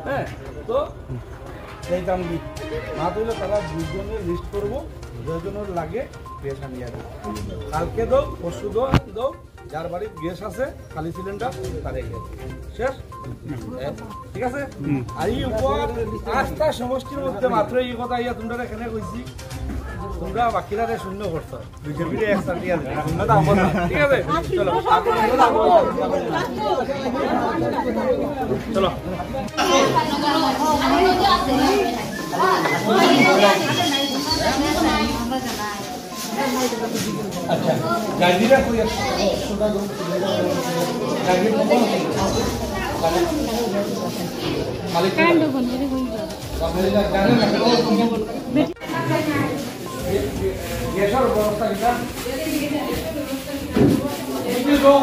হ্যাঁ তো এইতাম কি না তৈলে তারা দুজনের লিস্ট করবো দুজনের লাগে গ্যাস আনিয়ে দেবো কালকে দাও পরশু দাও যার বাড়ির গ্যাস আছে খালি সিলিন্ডার তারে শেষ ঠিক আছে আর এই উপহার আস্থা সমষ্টির মধ্যে মাত্র এই কথা ইয়া তোমরা এখানে কইছি তোমরা বাকিরারে শূন্য করছো বিজেপির একটা দিয়া দেবে শূন্যতা আমার না ঠিক আছে চলো চলো আচ্ছা গাড়িটা কই আছে সুদা দো গাড়ি মালিক কান্ড বন্ধরে হই যাবে আপনারা জানেন না গ্যাসের ব্যবস্থা এটা এই যে ও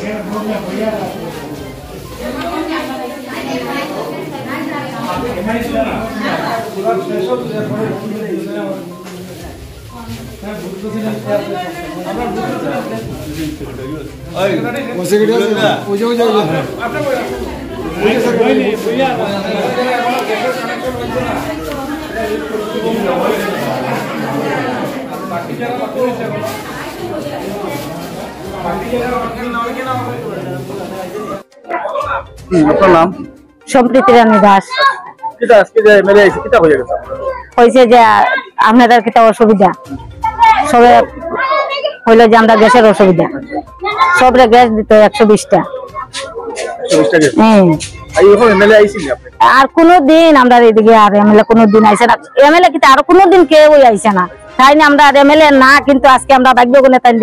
গ্যাস বন্ধ হইয়া আছে আপনি এখানে ছিলেন না পুরো স্পেশাল যে পরে হ্যাঁ বুঝতেছিলেন আমরা বুঝতেছিলাম ওই ওসেগড়ি আছে না ওজে আপনি ওই স্যার বইয়া গ্যাসের কানেকশন হইছে না বাকি যারা বাকি হইছে বাকি যারা বাকি না হয় কিনা আপনার নাম সম্প্রীতি রানী দাস কিটা আজকে যে এমএলএ আইছে কিটা হয়ে গেছে হইছে যে আপনাদের কিটা অসুবিধা সবে হইলো যে আমরা গ্যাসের অসুবিধা সবরে গ্যাস দিত 120টা 120টা গ্যাস আই এখন এমএলএ আইছিল আপনি আর কোনদিন আমরা এদিকে আর এমএলএ কোনদিন আইছে না এমএলএ কিটা আর কোনদিন কেউ আইছে না তাই না আমরা এমএলএ না কিন্তু আজকে আমরা ভাগ্য গুণে তাই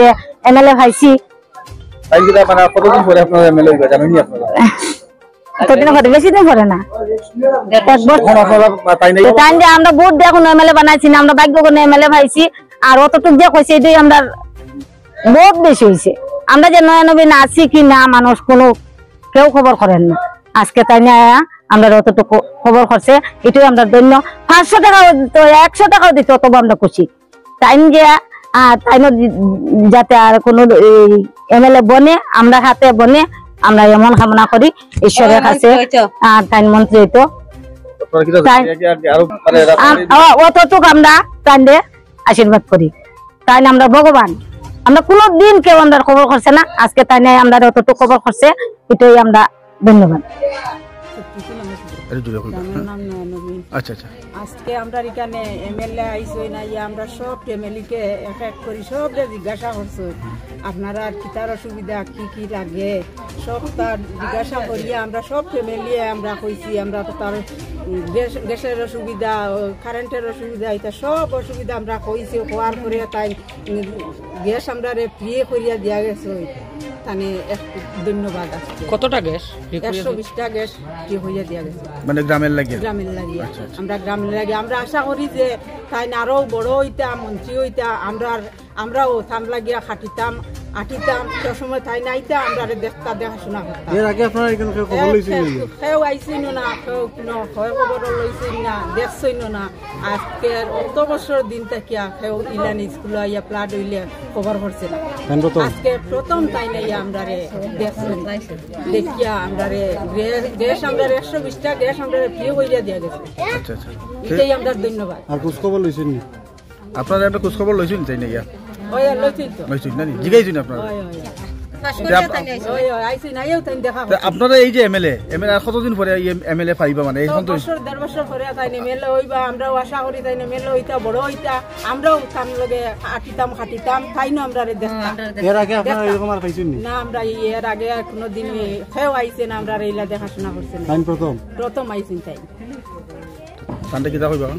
এমএলএ পাইছি তাই কিটা মানে কতদিন পরে আপনারা এমএলএ হইবা জানেন নি আপনারা কতদিন পরে বেশি দিন পরে না এক বছর তাই যে আমরা ভোট দিয়ে এখন এমএলএ বানাইছি না আমরা ভাগ্য গুণে এমএলএ পাইছি আর অতটুক যে কইছে এটাই আমরা বহুত বেশি হইছে আমরা যে নয়ানবীন আছি কি না মানুষ কোনো কেউ খবর করেন না আজকে তাই না আমরা অতটুকু খবর করছে এটাই আমরা ধন্য 500 টাকাও দিত 100 টাকাও দিত তবু আমরা খুশি তাই যে তাই যাতে আর কোনো এমএলএ বনে আমরা হাতে বনে আমরা এমন কামনা করি ঈশ্বরের কাছে আর তাই মন্ত্রী হইতো অতটুকু আমরা তাই আশীর্বাদ করি তাই আমরা ভগবান আমরা কোনদিন কেউ আমরা খবর করছে না আজকে তাই নাই আমরা অতটুকু খবর করছে এটাই আমরা ধন্যবাদ আচ্ছা আচ্ছা আজকে আমরা এখানে এমএলএ আইসই না আমরা সব ফ্যামিলিকে এক এক করি সব জিজ্ঞাসা করছো আপনারা কিতার অসুবিধা কি কি লাগে সব তার জিজ্ঞাসা করিয়া আমরা সব ফ্যামিলি আমরা কইছি আমরা তো তার গ্যাসের অসুবিধা কারেন্টের অসুবিধা এটা সব অসুবিধা আমরা কইছি হওয়ার পরে তাই গ্যাস আমরা ফ্রি করিয়া দিয়া গেছে তানে ধন্যবাদ আছে কতটা গ্যাস 120টা গ্যাস ফ্রি হইয়া দিয়া গেছে মানে গ্রামের লাগে আমরা গ্রামের লাগে আমরা আশা করি যে তাই আরো বড় হইতাম মন্ত্রী হইতাম আমরাও থাম লাগিয়া খাটিতাম আটিতাম সে সময় তাই নাইতা আমরা দেখাশোনা করতাম এর আগে আপনারা এখানে খবর লইছিলেন কেউ আইছিল না কেউ কোনো খবর লইছিল না দেখছিল না আজকে অত বছর দিন থাকিয়া কেউ ইলানি স্কুল আইয়া প্লাট হইলে খবর করছে না আজকে প্রথম তাই নাই আমরা দেখছেন দেখিয়া আমরা গ্যাস আমরা 120টা গ্যাস আমরা ফ্রি হইয়া দিয়া গেছে আচ্ছা আচ্ছা এটাই আমরা ধন্যবাদ আর খোঁজ খবর লইছেন নি আপনারা একটা খোঁজ খবর লইছেন তাই না ইয়া ওই লইছিল তো লইছেন না জিগাইছেন আপনারা আপনারা এই যে এমএলএ কতদিন পরে এমএলএ পাইবা মানে এখন তো 1.5 বছর পরে তাই এমএলএ হইবা আমরাও আশা করি তাই এমএলএ হইতা বড় হইতা আমরাও তার লগে আটিতাম খাটিতাম তাই না আমরা দেখতাম এর আগে আপনারা এরকম আর পাইছেন না আমরা এর আগে কোনোদিন কেউ আইছে না আমরা এইলা দেখাশোনা করছে না তাই প্রথম আইছেন তাই তান্ডে কি হইবা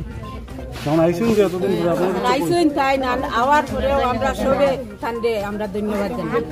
তখন আইছেন যে এতদিন পরে আপনারা আইছেন তাই না আওয়ার পরেও আমরা সবে তান্ডে আমরা ধন্যবাদ জানাই